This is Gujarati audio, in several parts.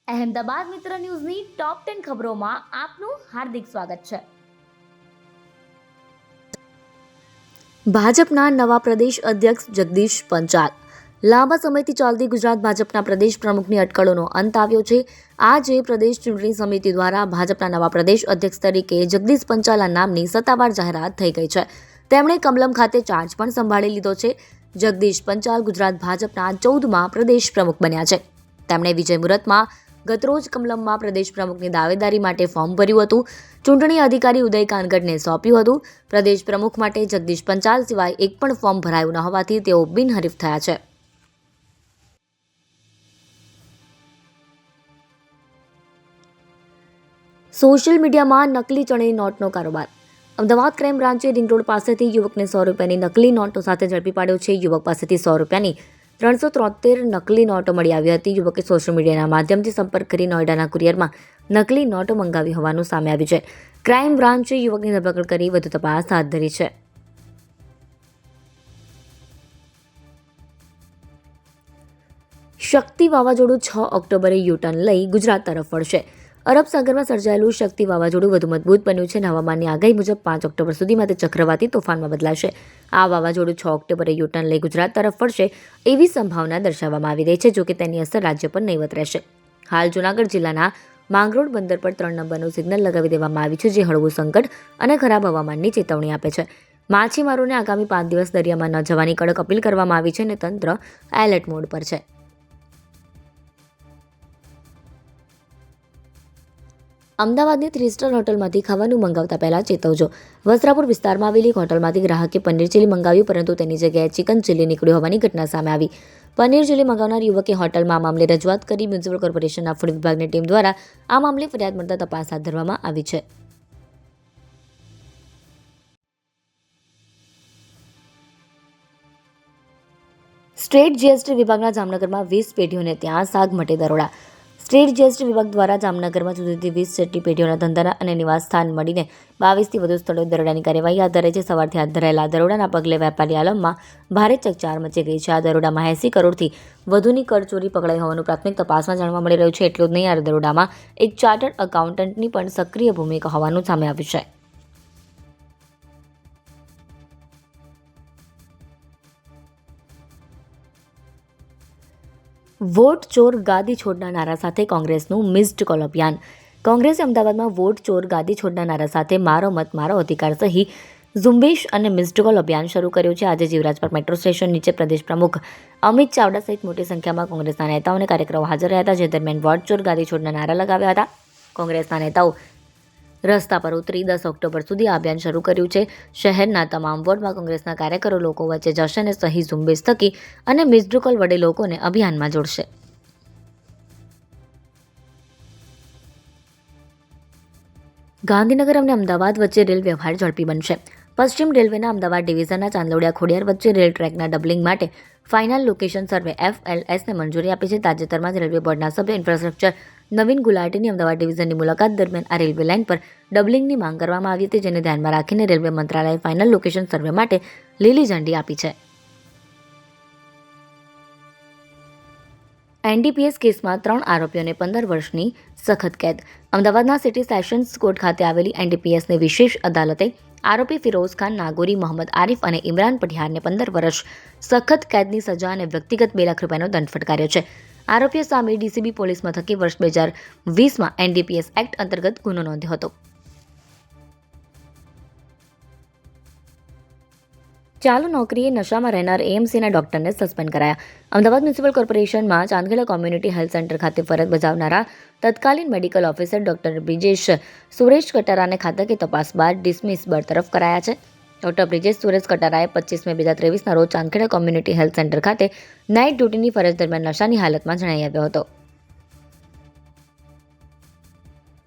અહેમદાબાદ મિત્ર ન્યૂઝની ટોપ 10 ખબરોમાં આપનું હાર્દિક સ્વાગત છે. ભાજપના નવા પ્રદેશ અધ્યક્ષ જગદીશ પંચાલ. લાંબા સમયથી ચાલતી ગુજરાત ભાજપના પ્રદેશ પ્રમુખની અટકળોનો અંત આવ્યો છે. આજે પ્રદેશ ચૂંટણી સમિતિ દ્વારા ભાજપના નવા પ્રદેશ અધ્યક્ષ તરીકે જગદીશ પંચાલના નામની સત્તાવાર જાહેરાત થઈ ગઈ છે. તેમણે કમલમ ખાતે ચાર્જ પણ સંભાળી લીધો છે. જગદીશ પંચાલ ગુજરાત ભાજપના 14મા પ્રદેશ પ્રમુખ બન્યા છે. તેમણે વિજય મુહૂર્તમાં ગતરોજ કમલમમાં પ્રદેશ પ્રમુખની દાવેદારી માટે ફોર્મ ભર્યું હતું. ચૂંટણી અધિકારી ઉદય કાનગડને સોંપ્યું હતું. પ્રદેશ પ્રમુખ માટે જગદીશ પંચાલ સિવાય એક પણ ફોર્મ ભરાયું ન હોવાથી તેઓ બિનહરીફ થયા છે. સોશિયલ મીડિયામાં નકલી ચલણી નોટનો કારોબાર. અમદાવાદ ક્રાઇમ બ્રાન્ચે રિંગ રોડ પાસેથી યુવકને 100 રૂપિયાની નકલી નોટો સાથે ઝડપી પાડ્યો છે. યુવક પાસેથી 100 રૂપિયાની 373 નકલી નોટો મળી આવી હતી. યુવકે સોશિયલ મીડિયાના માધ્યમથી સંપર્ક કરી નોઈડાના કુરિયરમાં નકલી નોટો મંગાવી હોવાનું સામે આવ્યું છે. ક્રાઇમ બ્રાન્ચે યુવકની ધરપકડ કરી વધુ તપાસ હાથ ધરી છે. શક્તિ વાવાઝોડું 6 ઓક્ટોબરે યુટર્ન લઈ ગુજરાત તરફ વળશે. અરબ સાગરમાં સર્જાયેલું શક્તિ વાવાઝોડું વધુ મજબૂત બન્યું છે. હવામાનની આગાહી મુજબ 5 ઓક્ટોબર સુધીમાં તે ચક્રવાતી તોફાનમાં બદલાશે. આ વાવાઝોડું 6 ઓક્ટોબરે યુટર્ન લઈ ગુજરાત તરફ વળશે એવી સંભાવના દર્શાવવામાં આવી રહી છે. જોકે તેની અસર રાજ્ય પર નહીવત રહેશે. હાલ જૂનાગઢ જિલ્લાના માંગરોળ બંદર પર 3 નંબરનું સિગ્નલ લગાવી દેવામાં આવ્યું છે, જે હળવું સંકટ અને ખરાબ હવામાનની ચેતવણી આપે છે. માછીમારોને આગામી 5 દિવસ દરિયામાં ન જવાની કડક અપીલ કરવામાં આવી છે અને તંત્ર એલર્ટ મોડ પર છે. અમદાવાદની 3 સ્ટાર હોટલમાંથી ખાવાનું મંગાવતા પહેલા ચેતવજો. વસ્ત્રાપુર વિસ્તારમાં આવેલી હોટલમાંથી ગ્રાહકે પનીર ચીલી મંગાવ્યું, પરંતુ તેની જગ્યાએ ચિકન ચીલી નીકળ્યું હોવાની ઘટના સામે આવી. પનીર ચીલી મંગાવનાર યુવકે હોટલમાં આ મામલે રજૂઆત કરી. મ્યુનિસિપલ કોર્પોરેશનના ફૂડ વિભાગની ટીમ દ્વારા આ મામલે ફરિયાદ મળતા તપાસ હાથ ધરવામાં આવી છે. સ્ટેટ જીએસટી વિભાગના જામનગરમાં 20 પેઢીઓને ત્યાં સાગ મટે દરોડા. સ્ટેટ જીએસટી વિભાગ દ્વારા જામનગરમાં જુદી જુદી 20 જેટલી પેઢીઓના ધંધા અને નિવાસ સ્થાન મળીને 22થી વધુ સ્થળોએ દરોડાની કાર્યવાહી હાથ ધરાઈ છે. સવારથી હાથ ધરાયેલા દરોડાના પગલે વેપારી આલમમાં ભારે ચકચાર મચી ગઈ છે. આ દરોડામાં 80 કરોડથી વધુની કરચોરી પકડાઈ હોવાનું પ્રાથમિક તપાસમાં જાણવા મળી રહ્યું છે. એટલું જ નહીં, આ દરોડામાં એક ચાર્ટર્ડ એકાઉન્ટન્ટની પણ સક્રિય ભૂમિકા હોવાનું સામે આવ્યું છે. વોટ ચોર ગાદી છોડના નારા સાથે કોંગ્રેસનું મિસ્ડ કોલ અભિયાન. કોંગ્રેસે અમદાવાદમાં વોટ ચોર ગાદી છોડના નારા સાથે મારો મત મારો અધિકાર સહી ઝુંબેશ અને મિસ્ડ કોલ અભિયાન શરૂ કર્યું છે. આજે જીવરાજ પાર્ક મેટ્રો સ્ટેશન નીચે પ્રદેશ પ્રમુખ અમિત ચાવડા સહિત મોટી સંખ્યામાં કોંગ્રેસના નેતાઓ અને કાર્યકરો હાજર રહ્યા હતા, જે દરમિયાન વોટ ચોર ગાદી છોડના નારા લગાવ્યા હતા. કોંગ્રેસના નેતાઓ રસ્તા પર ઉતરી 10 ઓક્ટોબર સુધી આ અભિયાન શરૂ કર્યું છે. શહેરના તમામ વોર્ડમાં કોંગ્રેસના કાર્યકરો લોકો વચ્ચે જશે અને સહી ઝુંબેશ થકી અને મિસ્ડ કોલ વડે લોકોને અભિયાનમાં જોડશે. ગાંધીનગર અને અમદાવાદ વચ્ચે રેલ વ્યવહાર ઝડપી બનશે. પશ્ચિમ રેલવેના અમદાવાદ ડિવિઝનના ચાંદલોડિયા ખોડિયાર વચ્ચે રેલ ટ્રેકના ડબલિંગ માટે ફાઇનલ લોકેશન સર્વે FLSને મંજૂરી આપી છે. તાજેતરમાં જ રેલવે બોર્ડના સભ્ય ઇન્ફ્રાસ્ટ્રક્ચર નવીન ગુલાટીની અમદાવાદ ડિવિઝનની મુલાકાત દરમિયાન આ રેલવે લાઇન પર ડબલિંગની માંગ કરવામાં આવી હતી, જેને ધ્યાનમાં રાખીને રેલવે મંત્રાલયે ફાઇનલ લોકેશન સર્વે માટે લીલી ઝંડી આપી છે. NDPS કેસમાં 3 આરોપીઓને 15 વર્ષની સખત કેદ. અમદાવાદના સિટી સેશન્સ કોર્ટ ખાતે આવેલી NDPSની વિશેષ અદાલતે આરોપી ફિરોઝ ખાન નાગોરી, મોહમ્મદ આરિફ અને ઇમરાન પઠિયારને 15 વર્ષ સખત કેદની સજા અને વ્યક્તિગત 2 લાખ રૂપિયાનો દંડ ફટકાર્યો છે. આરોપીઓ સામે DCB પોલીસ મથકે વર્ષ 2020માં NDPS એક્ટ અંતર્ગત ગુનો નોંધ્યો હતો. ચાલુ નોકરીએ નશામાં રહેનાર AMCના ડોક્ટરને સસ્પેન્ડ કરાયા. અમદાવાદ મ્યુનિસિપલ કોર્પોરેશનમાં ચાંદખેડા કોમ્યુનિટી હેલ્થ સેન્ટર ખાતે ફરજ બજાવનારા તત્કાલીન medical officer doctor Brijesh Suresh કટારાને ખાતાકીય તપાસ બાદ ડિસમિસ બરતરફ કરાયા છે. ડોક્ટર બ્રિજેશ સુરેશ કટારાએ 25 મે 2023ના રોજ ચાંદખેડા કોમ્યુનિટી હેલ્થ સેન્ટર ખાતે નાઇટ ડ્યુટીની ફરજ દરમિયાન નશાની હાલતમાં જણાઈ આવ્યો હતો.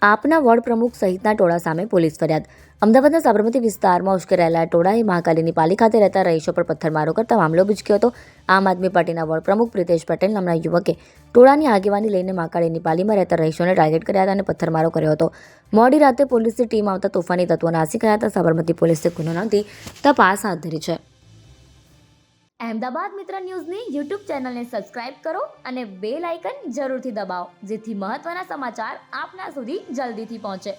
આપના વોર્ડ પ્રમુખ સહિતના ટોળા સામે પોલીસ ફરિયાદ. અમદાવાદના સાબરમતી વિસ્તારમાં ઉશ્કેરાયેલા ટોળાએ મહાકાલીની પાલી ખાતે રહેતા રહીશો પર પથ્થરમારો કરતા મામલો ભૂચક્યો હતો. આમ આદમી પાર્ટીના વોર્ડ પ્રમુખ પ્રિતેશ પટેલ નામના યુવકે ટોળાની આગેવાની લઈને મહાકાળીની પાલીમાં રહેતા રહીશોને ટાર્ગેટ કર્યા હતા અને પથ્થરમારો કર્યો હતો. મોડી રાતે પોલીસની ટીમ આવતા તોફાની તત્વો નાસી ગયા હતા. સાબરમતી પોલીસે ગુનો નોંધી તપાસ હાથ ધરી છે. અહેમદાબાદ મિત્ર ન્યૂઝની યુટ્યુબ ચેનલને સબસ્ક્રાઇબ કરો અને બેલ આઇકન જરૂરથી દબાવો, જેથી મહત્ત્વના સમાચાર આપના સુધી જલ્દીથી પહોંચે.